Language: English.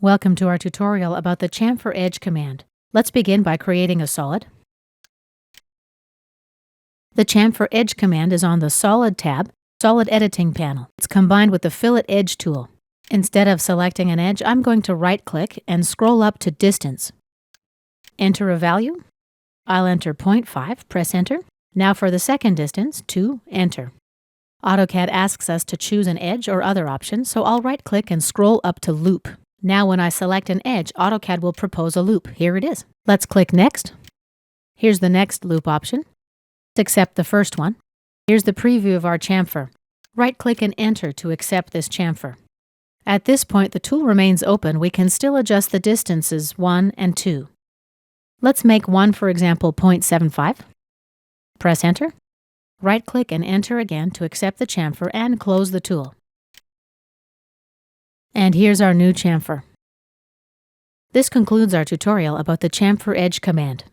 Welcome to our tutorial about the Chamfer Edge command. Let's begin by creating a solid. The Chamfer Edge command is on the Solid tab, Solid Editing panel. It's combined with the Fillet Edge tool. Instead of selecting an edge, I'm going to right-click and scroll up to Distance. Enter a value. I'll enter 0.5, press Enter. Now for the second distance, 2, Enter. AutoCAD asks us to choose an edge or other option, so I'll right-click and scroll up to Loop. Now when I select an edge, AutoCAD will propose a loop. Here it is. Let's click Next. Here's the next loop option. Let's accept the first one. Here's the preview of our chamfer. Right-click and Enter to accept this chamfer. At this point, the tool remains open. We can still adjust the distances 1 and 2. Let's make one, for example, 0.75. Press Enter. Right-click and Enter again to accept the chamfer and close the tool. And here's our new chamfer. This concludes our tutorial about the Chamfer Edge command.